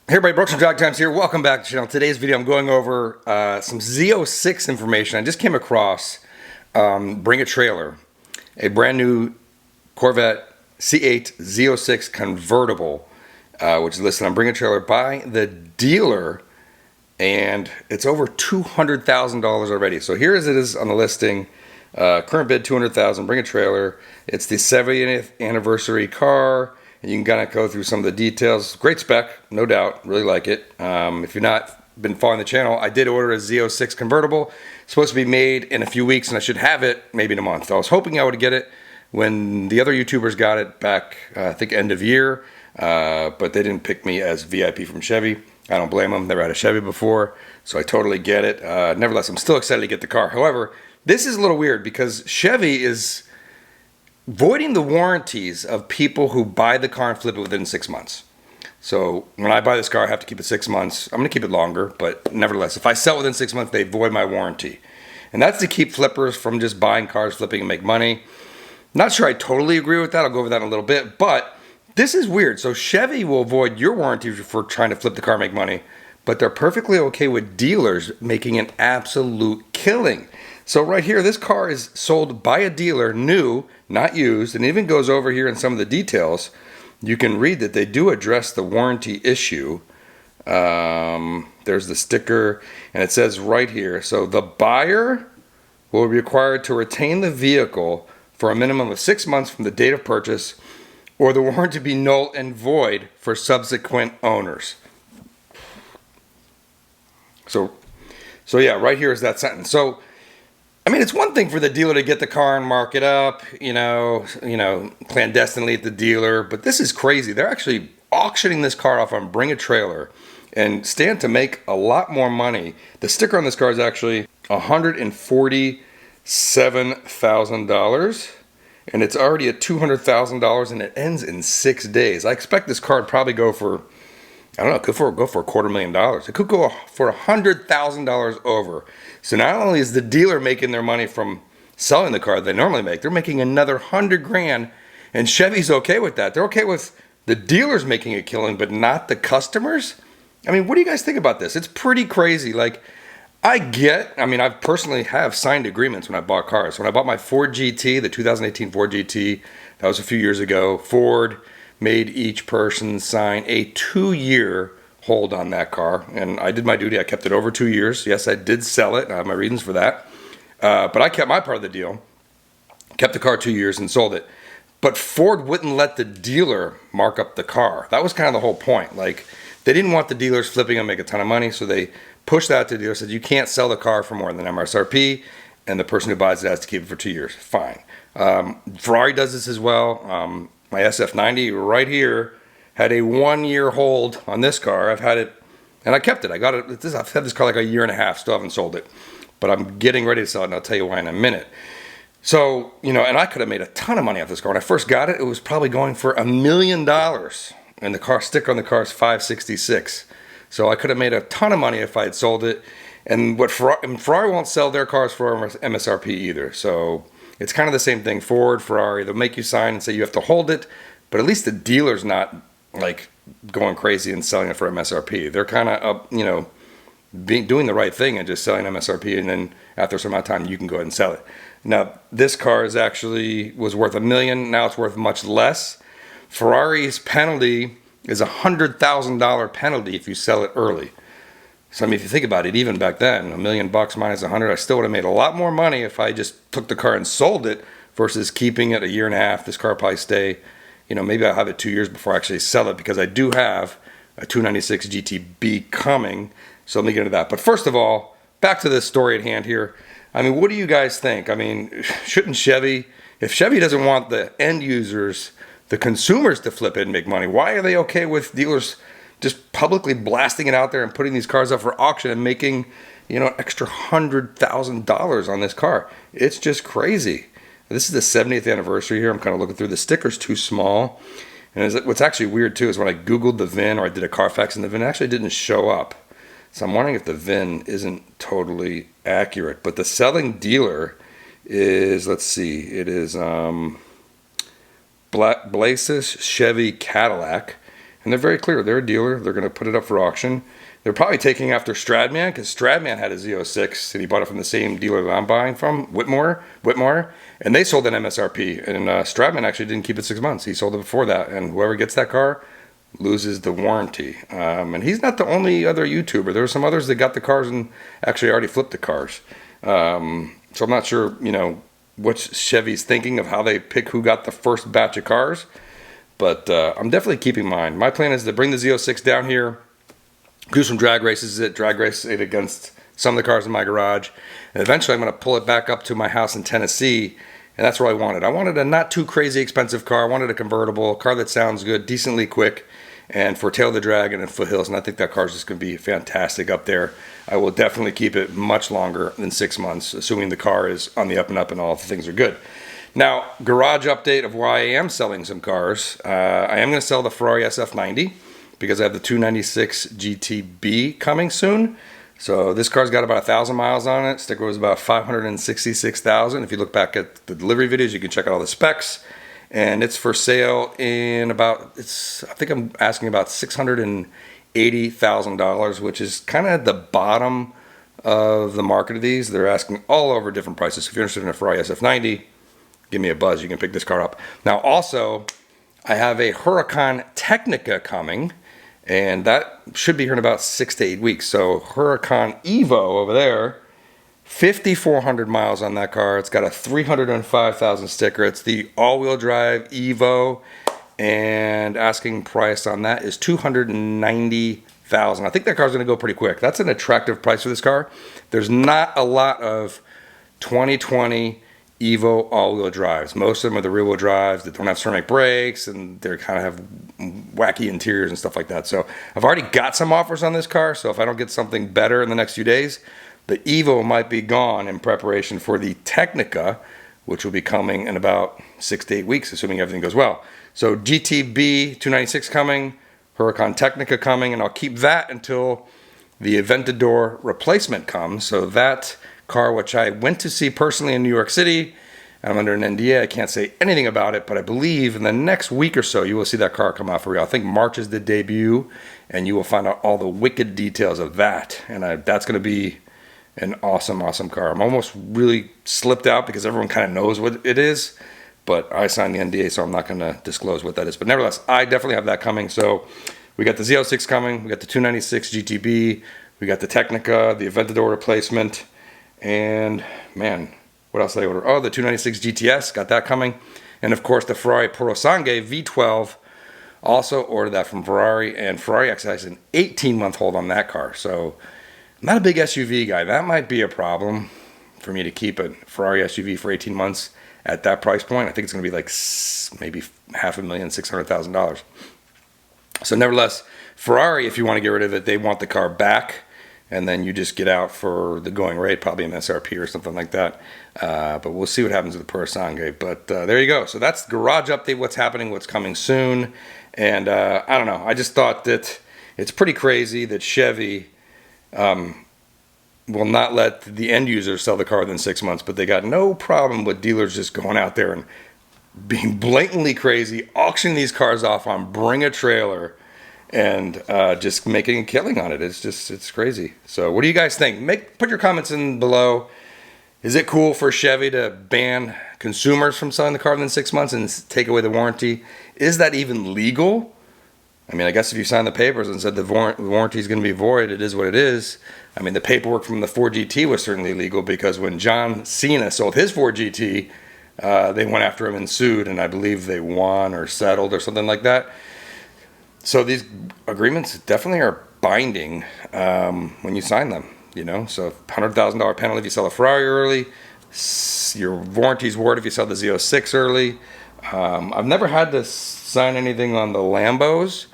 Hey everybody, Brooks from Jog Times here. Welcome back to the channel. Today's video I'm going over some Z06 information. I just came across Bring a Trailer, a brand new Corvette C8 Z06 convertible, which is listed on Bring a Trailer by the dealer, and it's over $200,000 already. So here as it is on the listing, current bid $200,000, Bring a Trailer. It's the 70th anniversary car. And you can kind of go through some of the details. Great spec, no doubt. Really like it. If you've not been following the channel, I did order a Z06 convertible. It's supposed to be made in a few weeks, and I should have it maybe in a month. I was hoping I would get it when the other YouTubers got it back, I think, end of year. But they didn't pick me as VIP from Chevy. I don't blame them. Never had a Chevy before, so I totally get it. Nevertheless, I'm still excited to get the car. However, this is a little weird because Chevy is voiding the warranties of people who buy the car and flip it within 6 months. So when I buy this car, I have to keep it 6 months. I'm going to keep it longer, but nevertheless, if I sell within 6 months, they void my warranty. And that's to keep flippers from just buying cars, flipping, and make money. Not sure I totally agree with that. I'll go over that in a little bit, but this is weird. So Chevy will void your warranty for trying to flip the car and make money, but they're perfectly okay with dealers making an absolute killing. So right here, this car is sold by a dealer, new, not used, and even goes over here in some of the details. You can read that they do address the warranty issue. There's the sticker, and it says right here, so the buyer will be required to retain the vehicle for a minimum of 6 months from the date of purchase, or the warranty be null and void for subsequent owners. So yeah, right here is that sentence. So I mean, it's one thing for the dealer to get the car and mark it up, you know, clandestinely at the dealer, but this is crazy. They're actually auctioning this car off on Bring a Trailer and stand to make a lot more money. The sticker on this car is actually $147,000, and it's already at $200,000, and it ends in 6 days. I expect this car to probably go for, I don't know, it could go for $250,000. It could go for $100,000 over. So not only is the dealer making their money from selling the car they normally make, they're making another $100,000, and Chevy's okay with that. They're okay with the dealers making a killing, but not the customers. I mean, what do you guys think about this? It's pretty crazy. Like, I personally have signed agreements when I bought cars. When I bought my Ford GT, the 2018 Ford GT, that was a few years ago, Ford made each person sign a 2-year hold on that car, and I did my duty. I kept it over 2 years. Yes, I did sell it. I have my reasons for that, but I kept my part of the deal, kept the car 2 years and sold it. But Ford wouldn't let the dealer mark up the car. That was kind of the whole point. Like, they didn't want the dealers flipping and make a ton of money, so they pushed that to the dealer, said you can't sell the car for more than MSRP, and the person who buys it has to keep it for 2 years. Fine. Ferrari does this as well. My SF90 right here had a 1-year hold on this car. I've had it, and I kept it. I've had this car like a year and a half, still haven't sold it. But I'm getting ready to sell it, and I'll tell you why in a minute. So, and I could have made a ton of money off this car. When I first got it, it was probably going for $1 million. And the car sticker on the car is $566. So I could have made a ton of money if I had sold it. And Ferrari won't sell their cars for MSRP either. So it's kind of the same thing. Ford, Ferrari, they'll make you sign and say you have to hold it, but at least the dealer's not like going crazy and selling it for MSRP. They're kind of doing the right thing and just selling MSRP, and then after some amount of time you can go ahead and sell it. Now this car was worth $1 million. Now it's worth much less. Ferrari's penalty is $100,000 penalty if you sell it early. So I mean, if you think about it, even back then, $1 million minus 100, I still would have made a lot more money if I just took the car and sold it versus keeping it a year and a half. This car will probably stay, maybe I'll have it 2 years before I actually sell it, because I do have a 296 GTB coming. So let me get into that. But first of all, back to this story at hand here. I mean, what do you guys think? I mean, shouldn't Chevy, if Chevy doesn't want the end users, the consumers to flip it and make money, why are they okay with dealers just publicly blasting it out there and putting these cars up for auction and making, an extra $100,000 on this car? It's just crazy. This is the 70th anniversary here. I'm kind of looking through. The sticker's too small. And what's actually weird too is when I Googled the VIN, or I did a Carfax, and the VIN actually didn't show up. So I'm wondering if the VIN isn't totally accurate. But the selling dealer is, let's see, it is Blasius Chevy Cadillac. And they're very clear. They're a dealer. They're going to put it up for auction. They're probably taking after Stradman, because Stradman had a Z06 and he bought it from the same dealer that I'm buying from, Whitmore, and they sold an MSRP. And Stradman actually didn't keep it 6 months. He sold it before that. And whoever gets that car loses the warranty. And he's not the only other YouTuber. There were some others that got the cars and actually already flipped the cars. So I'm not sure, what Chevy's thinking of how they pick who got the first batch of cars. But I'm definitely keeping mine. My plan is to bring the Z06 down here, do some drag races, drag race it against some of the cars in my garage. And eventually I'm going to pull it back up to my house in Tennessee. And that's what I wanted. I wanted a not too crazy expensive car. I wanted a convertible, a car that sounds good, decently quick, and for tail of the dragon and foothills. And I think that car is just going to be fantastic up there. I will definitely keep it much longer than 6 months, assuming the car is on the up and up and all the things are good. Now, garage update of why I am selling some cars. I am going to sell the Ferrari SF90 because I have the 296 GTB coming soon. So this car's got about 1,000 miles on it. Sticker was about 566,000. If you look back at the delivery videos, you can check out all the specs. And it's for sale in I think I'm asking about $680,000, which is kind of the bottom of the market of these. They're asking all over different prices. If you're interested in a Ferrari SF90, give me a buzz. You can pick this car up. Now, also, I have a Huracan Technica coming, and that should be here in about 6 to 8 weeks. So Huracan Evo over there, 5,400 miles on that car. It's got a 305,000 sticker. It's the all-wheel drive Evo, and asking price on that is $290,000. I think that car's going to go pretty quick. That's an attractive price for this car. There's not a lot of 2020 Evo all-wheel drives. Most of them are the rear-wheel drives that don't have ceramic brakes, and they kind of have wacky interiors and stuff like that. So I've already got some offers on this car, so if I don't get something better in the next few days, the Evo might be gone in preparation for the Technica, which will be coming in about 6 to 8 weeks, assuming everything goes well. So GTB 296 coming, Huracan Technica coming, and I'll keep that until the Aventador replacement comes. So that car, which I went to see personally in New York City, and I'm under an NDA, I can't say anything about it, but I believe in the next week or so you will see that car come out for real. I think March is the debut, and you will find out all the wicked details of that, and that's going to be an awesome car. I'm almost really slipped out because everyone kind of knows what it is, but I signed the NDA, so I'm not going to disclose what that is. But nevertheless, I definitely have that coming. So we got the Z06 coming, we got the 296 GTB, we got the Technica, the Aventador replacement, and man, what else did I order? Oh, the 296 GTS, got that coming. And of course, the Ferrari Purosangue V12, also ordered that from Ferrari, and Ferrari actually has an 18-month hold on that car. So I'm not a big SUV guy. That might be a problem for me to keep a Ferrari SUV for 18 months at that price point. I think it's going to be like maybe $500,600,000. So nevertheless, Ferrari, if you want to get rid of it, they want the car back, and then you just get out for the going rate, probably an SRP or something like that. But we'll see what happens with the Purosangue. But there you go. So that's the garage update, what's happening, what's coming soon. And I don't know. I just thought that it's pretty crazy that Chevy will not let the end user sell the car within 6 months, but they got no problem with dealers just going out there and being blatantly crazy, auctioning these cars off on Bring a Trailer, and just making a killing on it. It's crazy. So what do you guys think? Put your comments in below. Is it cool for Chevy to ban consumers from selling the car within 6 months and take away the warranty? Is that even legal? I mean, I guess if you sign the papers and said the warranty is going to be void, it is what it is. I mean, the paperwork from the Ford GT was certainly legal, because when John Cena sold his Ford GT, they went after him and sued, and I believe they won or settled or something like that. So these agreements definitely are binding when you sign them, So $100,000 penalty if you sell a Ferrari early. Your warranty's void if you sell the Z06 early. I've never had to sign anything on the Lambos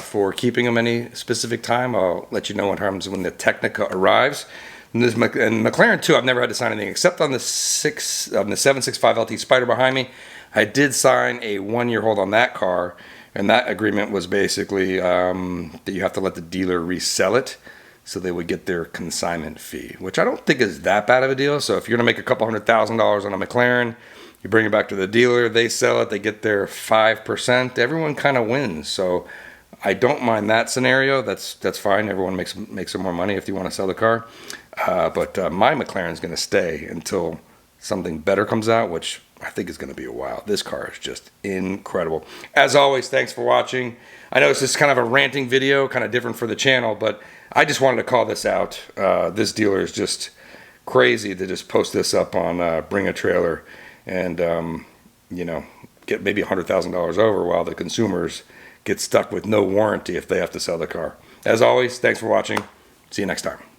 for keeping them any specific time. I'll let you know what happens when the Technica arrives. And McLaren too, I've never had to sign anything except on the 765 LT Spider behind me. I did sign a 1-year hold on that car, and that agreement was basically that you have to let the dealer resell it, so they would get their consignment fee, which I don't think is that bad of a deal. So if you're gonna make a couple $100,000 on a McLaren, you bring it back to the dealer, they sell it, they get their 5%. Everyone kind of wins. So I don't mind that scenario. That's fine. Everyone makes some more money if you want to sell the car. But my McLaren's going to stay until something better comes out, which I think is going to be a while. This car is just incredible. As always, thanks for watching. I know this is kind of a ranting video, kind of different for the channel, but I just wanted to call this out. This dealer is just crazy to just post this up on Bring a Trailer and, you know, get maybe $100,000 over while the consumers get stuck with no warranty if they have to sell the car. As always, thanks for watching. See you next time.